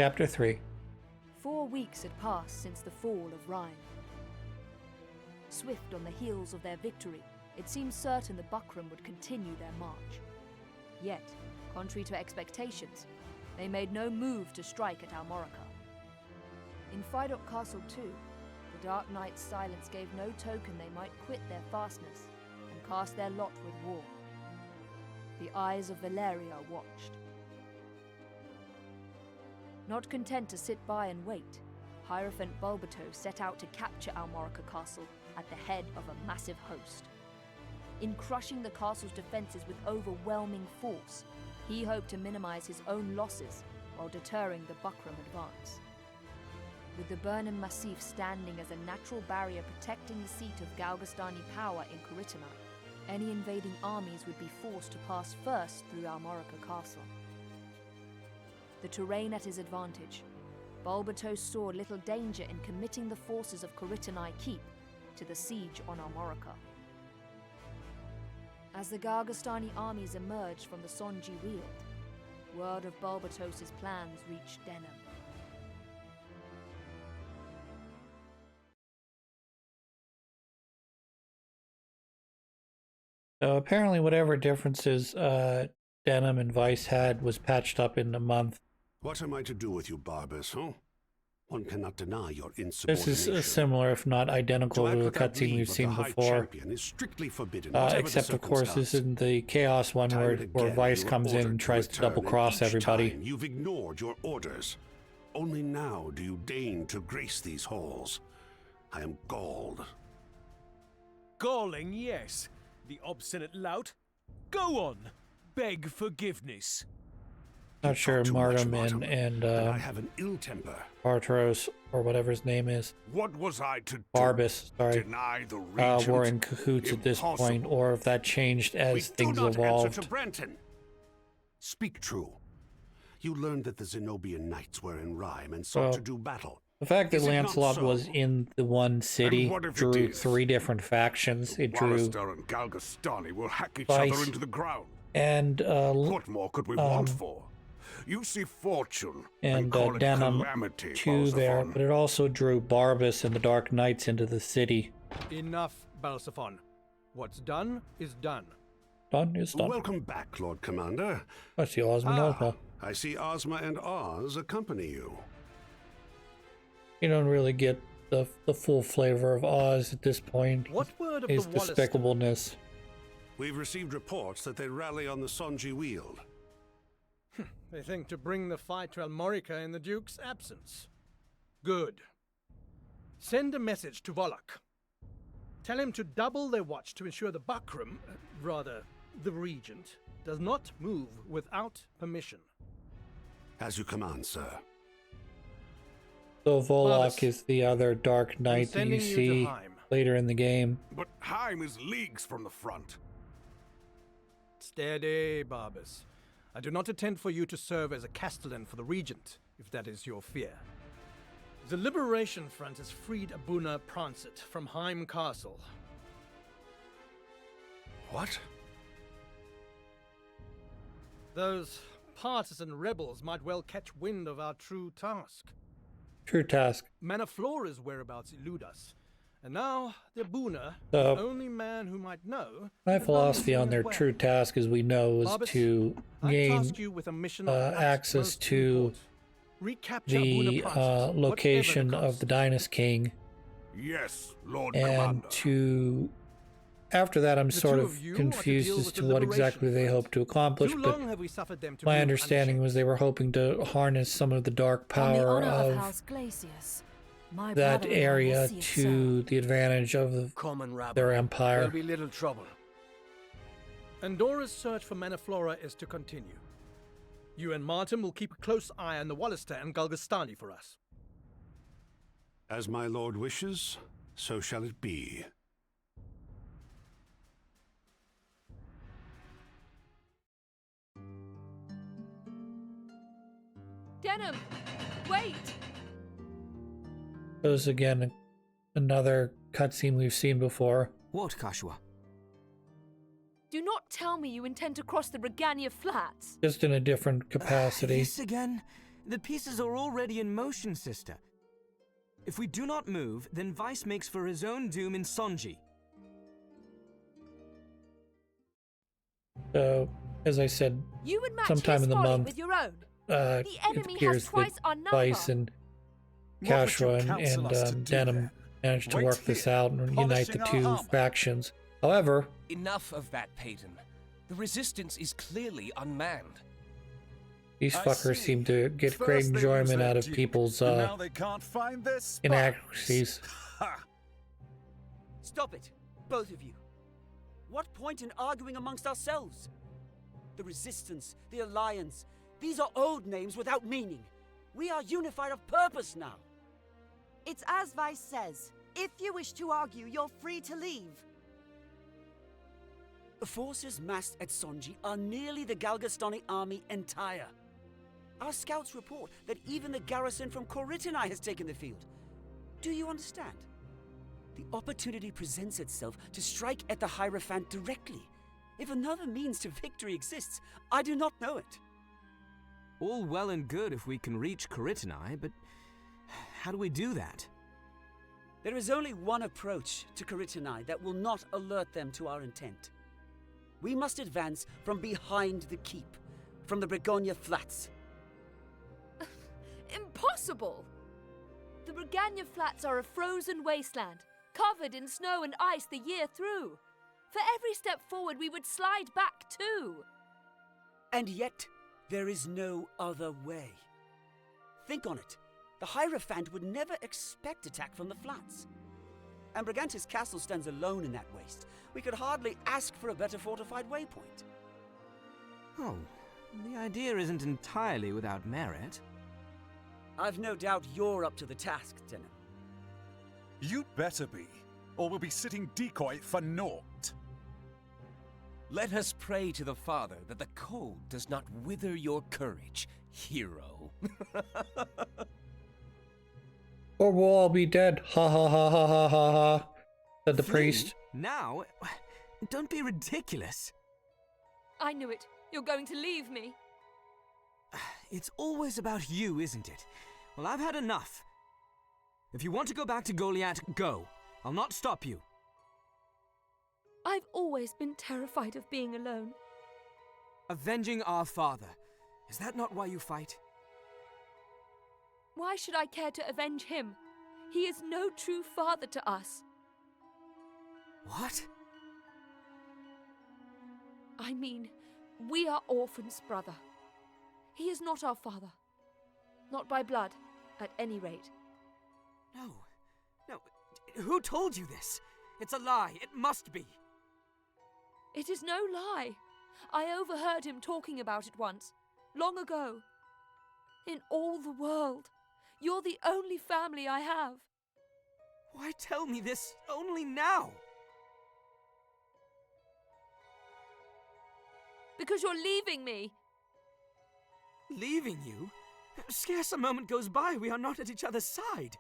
Chapter 3. 4 weeks had passed since the fall of Rhine. Swift on the heels of their victory, it seemed certain the Buckram would continue their march. Yet, contrary to expectations, they made no move to strike at Almorica. In Fidok Castle too, the Dark Knight's silence gave no token they might quit their fastness and cast their lot with war. The eyes of Valeria watched. Not content to sit by and wait, Hierophant Bulbato set out to capture Almorica Castle at the head of a massive host. In crushing the castle's defenses with overwhelming force, he hoped to minimize his own losses while deterring the Buckram advance. With the Burnham Massif standing as a natural barrier protecting the seat of Galgastani power in Kuritani, any invading armies would be forced to pass first through Almorica Castle. The terrain at his advantage, Bulbato saw little danger in committing the forces of Kuritani Keep to the siege on Almorica. As the Galgastani armies emerged from the Sonji Weald, word of Bulbatos's plans reached Denham. So apparently whatever differences Denham and Vice had was patched up in a month. What am I to do with you, Barbus, huh? One cannot deny your insubordination. This is similar, if not identical, to the cutscene we've seen before. Is strictly forbidden, except, of course, this is the Chaos one where Vice comes in and tries to double-cross everybody. You've ignored your orders. Only now do you deign to grace these halls. I am galled. Galling, yes. The obstinate lout. Go on. Beg forgiveness. Not sure Martum and I have an ill temper. Bartaros, or whatever his name is. What was I to do? Barbus, sorry. Deny the regent? Were in cahoots at this point, or if that changed as things evolved. To Brenton. Speak true. You learned that the Zenobian knights were in Rime and sought to do battle. The fact that Is it not Lancelot so? was in the one city drew 3 different factions. It drew Wallister and Galgastani will hack each Vice other into the ground. and What more could we want for? You see fortune and call it Denham calamity, too there, Balsaphon. but it also drew Barbus and the Dark Knights into the city. Enough, Balsaphon. What's done is done. Done is done. Welcome back, Lord Commander. I see Ozma and Ozma. I see Ozma and Oz accompany you. You don't really get the full flavor of Oz at this point. What word of His the Wallister? despicableness. We've received reports that they rally on the Sonji Weald. They think to bring the fight to Almorica in the Duke's absence. Good. Send a message to Volok. Tell him to double their watch to ensure the Buckram, rather, the Regent, does not move without permission. As you command, sir. So Volok Barbus, is the other Dark Knight that you sending you to see Heim. later in the game. But Heim is leagues from the front. Steady, Barbus. I do not intend for you to serve as a castellan for the Regent, if that is your fear. The Liberation Front has freed Abuna Prancet from Heim Castle. What? Those partisan rebels might well catch wind of our true task. True task. Manaflora's whereabouts elude us. And now, the Abuna, So, the only man who might know... my has philosophy done on their well. true task, as we know, is Barbus, to I gain task you with a mission of access utmost to import. Recapture the Abuna Prancet, location whatever the of the cost. Dynast King, Yes, Lord and Commander. to after that I'm The sort two of you are to confused deal as with to the what Liberation exactly they Front. hope to accomplish, Too but long have we suffered them to my move understanding was they were hoping to harness some of the dark On the power honor of of House Glacius, my that brother-in-law will area see it to the advantage of Common rabble. their There'll empire. be little trouble. Andora's search for Manaflora is to continue. You and Martin will keep a close eye on the Wallister and Galgastani for us. As my lord wishes, so shall it be. Denham, wait! This is again another cutscene we've seen before. What, Kashua? Do not tell me you intend to cross the Regania Flats. Just in a different capacity. This again? The pieces are already in motion, sister. If we do not move, then Vice makes for his own doom in Sonji. So, as I said, You would match sometime his in the folly month, with your own. it The enemy appears has twice that our number. Vice and What would you Kashra counsel us to and do Denim then? managed to Wait work this here, out and unite the polishing our two armor. factions. However, Enough of that, Payton. The resistance is clearly unmanned. these I fuckers see. seem to get First great they lose enjoyment their out of duke, people's and now they can't find their spies. inaccuracies. Ha! Stop it, both of you. What point in arguing amongst ourselves? The Resistance, the Alliance, these are old names without meaning. We are unified of purpose now. It's as Vice says. If you wish to argue, you're free to leave. The forces massed at Sonji are nearly the Galgastani army entire. Our scouts report that even the garrison from Koritini has taken the field. Do you understand? The opportunity presents itself to strike at the Hierophant directly. If another means to victory exists, I do not know it. All well and good if we can reach Koritini, but how do we do that? There is only one approach to Koritini that will not alert them to our intent. We must advance from behind the keep, from the Bregonia Flats. Impossible! The Brigania Flats are a frozen wasteland, covered in snow and ice the year through. For every step forward, we would slide back too. And yet, there is no other way. Think on it. The Hierophant would never expect attack from the flats. And Brigantis Castle stands alone in that waste. We could hardly ask for a better fortified waypoint. Oh, the idea isn't entirely without merit. I've no doubt you're up to the task, Denim. You'd better be, or we'll be sitting decoy for naught. Let us pray to the Father that the cold does not wither your courage, hero. Or we'll all be dead. Ha ha ha ha ha ha ha, said the Flee? priest. Now? Don't be ridiculous. I knew it. You're going to leave me. It's always about you, isn't it? Well, I've had enough. If you want to go back to Goliath, go. I'll not stop you. I've always been terrified of being alone. Avenging our father. Is that not why you fight? Why should I care to avenge him? He is no true father to us. What? I mean, we are orphans, brother. He is not our father. Not by blood, at any rate. No. No. Who told you this? It's a lie. It must be. It is no lie. I overheard him talking about it once, long ago. In all the world, you're the only family I have. Why tell me this only now? Because you're leaving me. Leaving you? Scarce a moment goes by we are not at each other's side.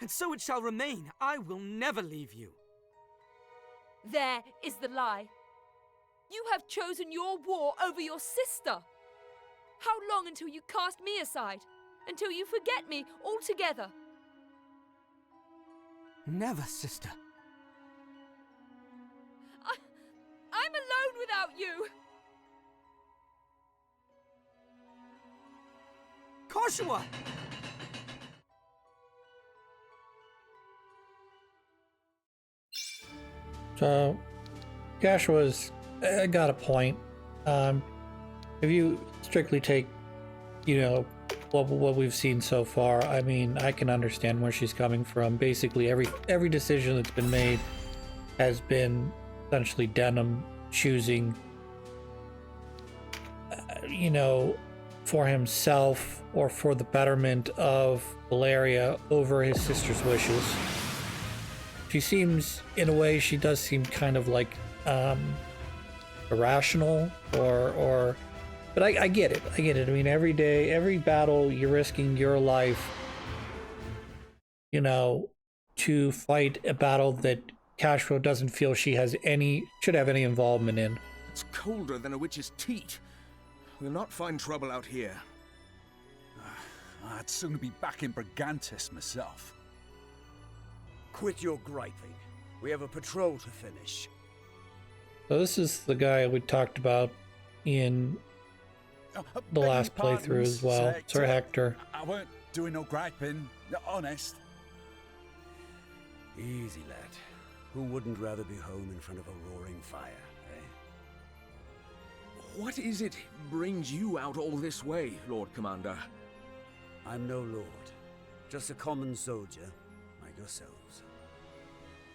And so it shall remain. I will never leave you. There is the lie. You have chosen your war over your sister. How long until you cast me aside? Until you forget me altogether? Never, sister. I'm alone without you. Koshua! So, Kashua's got a point. If you strictly take, what we've seen so far, I mean, I can understand where she's coming from. Basically, every decision that's been made has been essentially Denim choosing, for himself or for the betterment of Valeria over his sister's wishes. She seems, in a way, she does seem kind of like irrational but I get it. I mean, every day, every battle, you're risking your life, to fight a battle that Cashflow doesn't feel she should have any involvement in. It's colder than a witch's teat. We'll not find trouble out here. I'd sooner be back in Brigantis myself. Quit your griping. We have a patrol to finish. So this is the guy we talked about in the last playthrough as well, Sir Hector. I weren't doing no griping, honest. Easy, lad. Who wouldn't rather be home in front of a roaring fire, eh? What is it brings you out all this way, Lord Commander? I'm no lord, just a common soldier, like yourselves.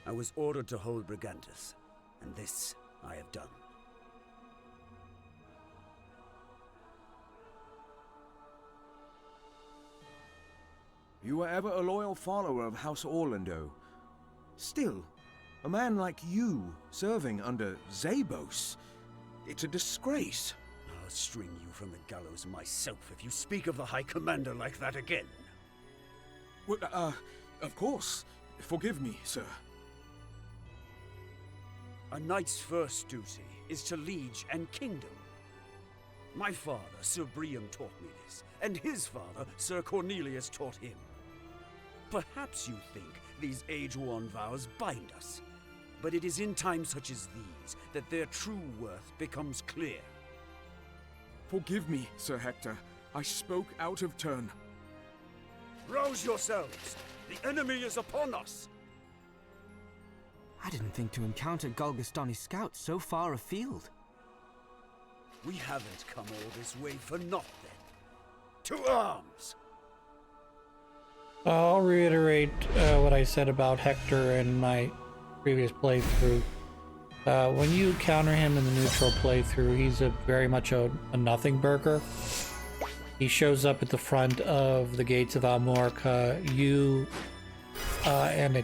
I was ordered to hold Brigantis, and this I have done. You were ever a loyal follower of House Orlando. Still, a man like you serving under Zabos, it's a disgrace. I'll string you from the gallows myself if you speak of the High Commander like that again. Well, of course. Forgive me, sir. A knight's first duty is to liege and kingdom. My father, Sir Briam, taught me this, and his father, Sir Cornelius, taught him. Perhaps you think these age-worn vows bind us, but it is in times such as these that their true worth becomes clear. Forgive me, Sir Hector. I spoke out of turn. Rouse yourselves! The enemy is upon us! I didn't think to encounter Galgastani scouts so far afield. We haven't come all this way for naught, then. To arms! I'll reiterate what I said about Hector in my previous playthrough. When you counter him in the neutral playthrough, he's very much a nothing burger. He shows up at the front of the gates of Almorica. You and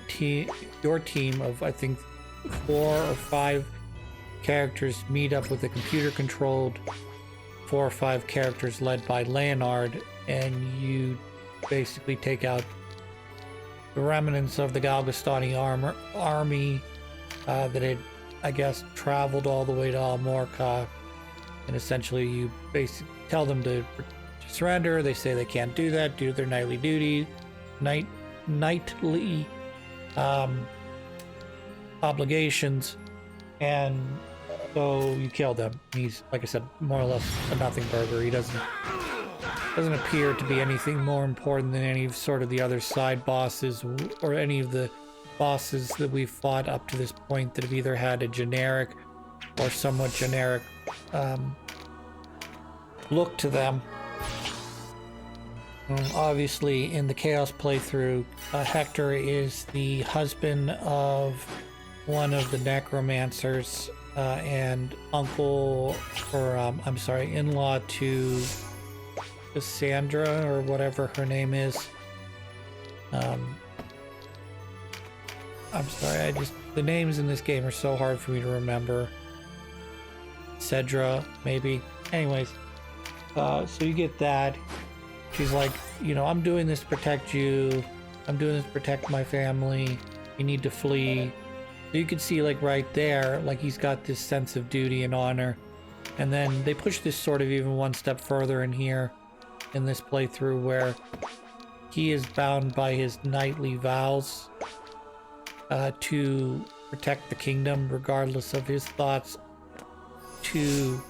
your team of, I think, 4 or 5 characters meet up with a computer-controlled 4 or 5 characters led by Leonard, and you basically take out the remnants of the Galgastani army that had, I guess, traveled all the way to Almorica, and essentially you basically tell them to surrender. They say they can't do that, do their nightly duty, nightly obligations, and so you kill them. He's, like I said, more or less a nothing burger. He doesn't appear to be anything more important than any of sort of the other side bosses or any of the bosses that we've fought up to this point that have either had a generic or somewhat generic look to them. Obviously, in the Chaos playthrough, Hector is the husband of one of the necromancers and uncle, or I'm sorry, in-law to Cassandra, or whatever her name is. I'm sorry, the names in this game are so hard for me to remember. Cedra, maybe. Anyways, so you get that. She's like, I'm doing this to protect you. I'm doing this to protect my family. You need to flee. So you can see, like, right there, like, he's got this sense of duty and honor. And then they push this sort of even one step further in here, in this playthrough, where he is bound by his knightly vows to protect the kingdom, regardless of his thoughts to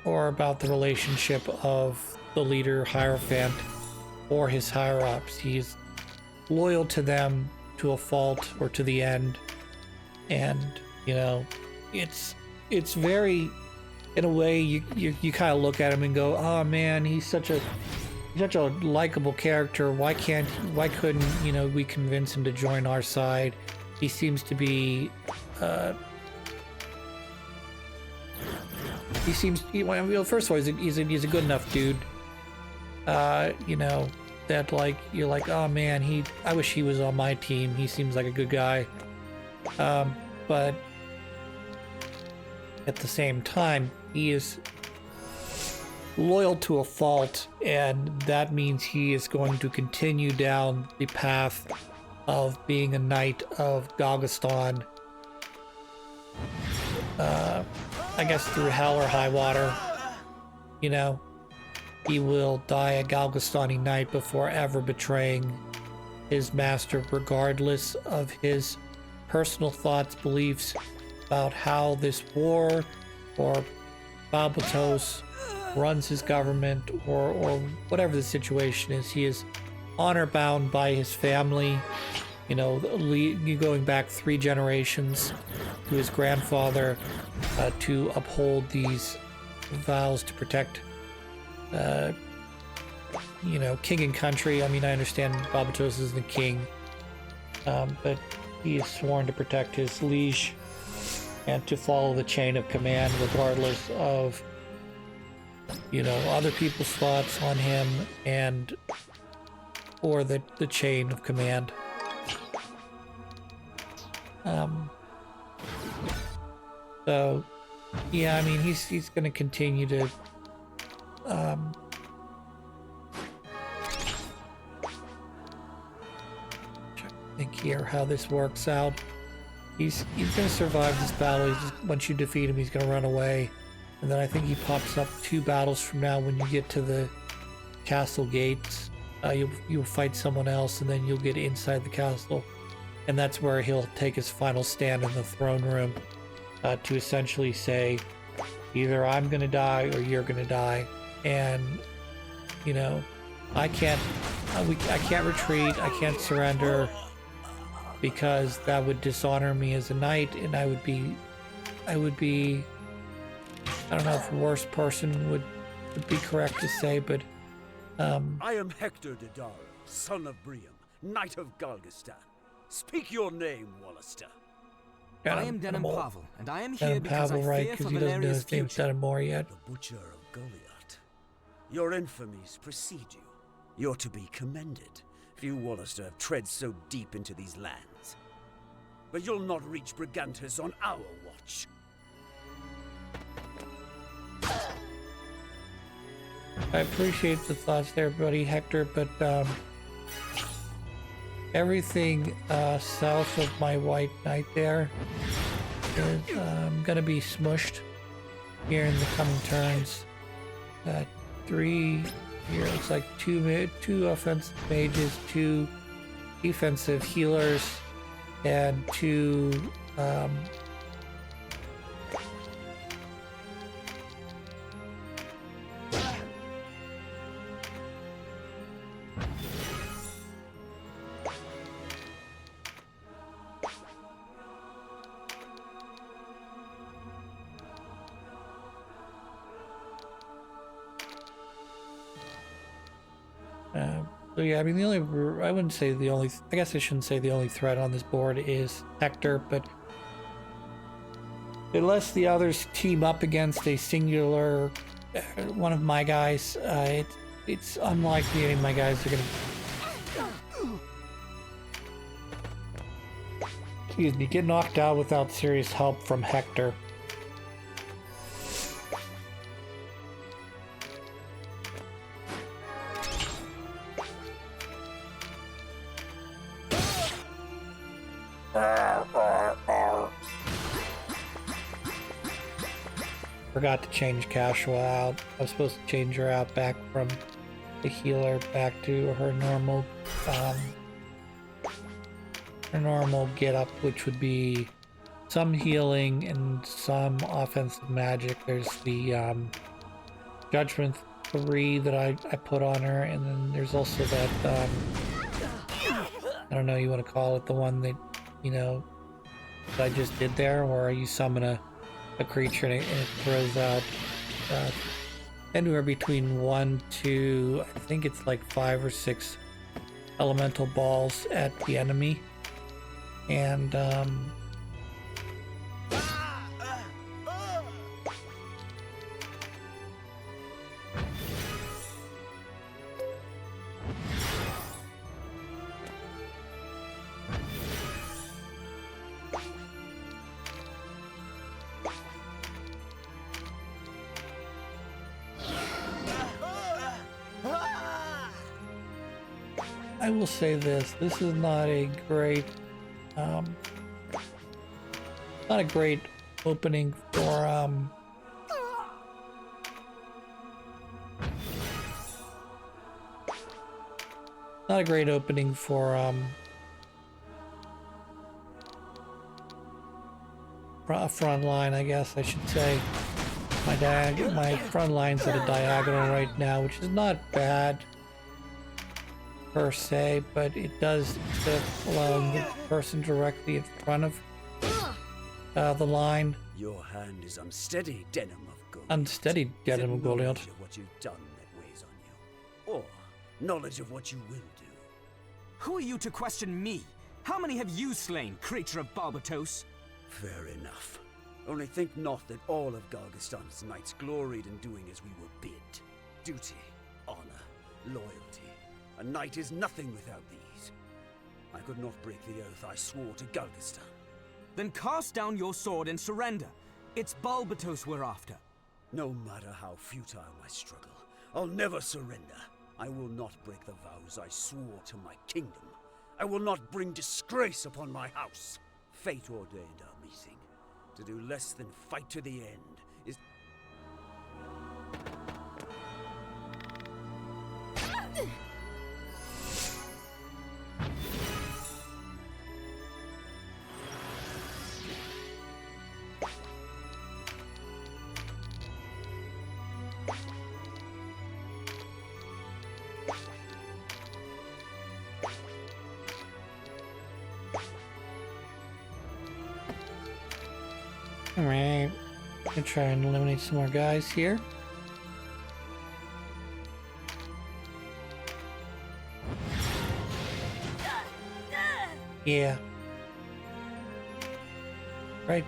or about the relationship of the leader Hierophant or his higher-ups. He's loyal to them to a fault or to the end, and it's very, in a way, you kind of look at him and go, oh man, he's such a likable character. Why couldn't we convince him to join our side? He seems to be first of all, he's a good enough dude. That, like, you're like, oh man, I wish he was on my team. He seems like a good guy. But at the same time, he is loyal to a fault, and that means he is going to continue down the path of being a knight of Galgaston. I guess through hell or high water, he will die a Galgastani knight before ever betraying his master, regardless of his personal thoughts, beliefs about how this war or Balbatos runs his government or whatever the situation is. He is honor bound by his family, you know, going back 3 generations to his grandfather, to uphold these vows to protect, you know, king and country. I mean, I understand Balbatos is the king, but he is sworn to protect his liege and to follow the chain of command regardless of, you know, other people's thoughts on him and or the chain of command. So yeah, I mean, he's going to continue to think here how this works out. He's going to survive this battle. Once you defeat him, he's going to run away, and then I think he pops up 2 battles from now when you get to the castle gates. You'll fight someone else, and then you'll get inside the castle, and that's where he'll take his final stand in the throne room, to essentially say, either I'm going to die or you're going to die, and you know, I can't retreat, I can't surrender, because that would dishonor me as a knight, and I would be, I don't know if worst person would be correct to say, but I am Hector de Daro, son of Briam, Knight of Galgastan. Speak your name, Wallister. I am Denim Pavel, and I am here because I fear for he doesn't know Valeria's his name's future. Denim Moore yet. The Butcher of Goliath. Your infamies precede you. You're to be commended. Few Wallister have tread so deep into these lands. But you'll not reach Brigantus on our watch. I appreciate the thoughts there, buddy Hector, but everything south of my White Knight there is gonna be smushed here in the coming turns. 3 here, looks like 2 offensive mages, 2 defensive healers, and 2 so yeah, I mean, I wouldn't say the only, I guess I shouldn't say the only threat on this board is Hector, but unless the others team up against a singular, one of my guys, it's unlikely any of my guys are gonna, excuse me, get knocked out without serious help from Hector. Forgot to change Cashua out. I was supposed to change her out back from the healer back to her normal get up, which would be some healing and some offensive magic. There's the Judgment 3 that I put on her, and then there's also that I don't know you want to call it, the one that, you know, that I just did there, where you summon a creature and it throws out anywhere between 1 to, I think it's like 5 or 6 elemental balls at the enemy, and I will say this is not a great opening for Not a great opening for front line, I guess I should say. My front line's at a diagonal right now, which is not bad per se, but it does allow the person directly in front of the line. Your hand is unsteady, Denim of Gold. Unsteady, Denim of Gold. Knowledge of what you've done that weighs on you, or knowledge of what you will do. Who are you to question me? How many have you slain, creature of Barbatos? Fair enough. Only think not that all of Galgastan's knights gloried in doing as we were bid. Duty, honor, loyalty. A knight is nothing without these. I could not break the oath I swore to Galgastan. Then cast down your sword and surrender. It's Barbatos we're after. No matter how futile my struggle, I'll never surrender. I will not break the vows I swore to my kingdom. I will not bring disgrace upon my house. Fate ordained our meeting. To do less than fight to the end is... Alright, gonna try and eliminate some more guys here. Yeah. Right.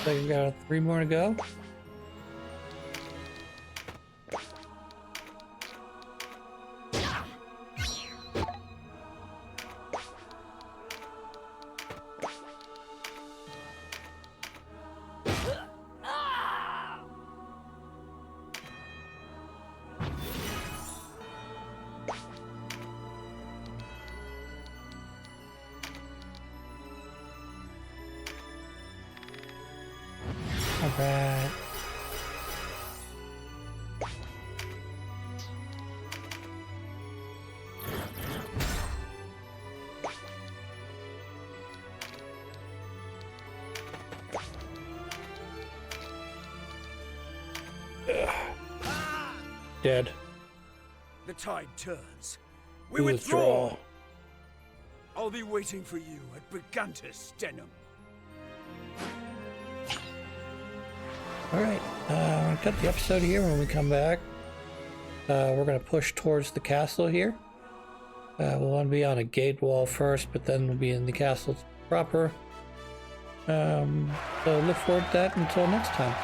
So we got 3 more to go. Alright. Dead. The tide turns. We withdraw. I'll be waiting for you at Brigantus, Denim. Alright, we're gonna cut the episode here. When we come back, we're gonna push towards the castle here. We'll want to be on a gate wall first, but then we'll be in the castle proper. So look forward to that until next time.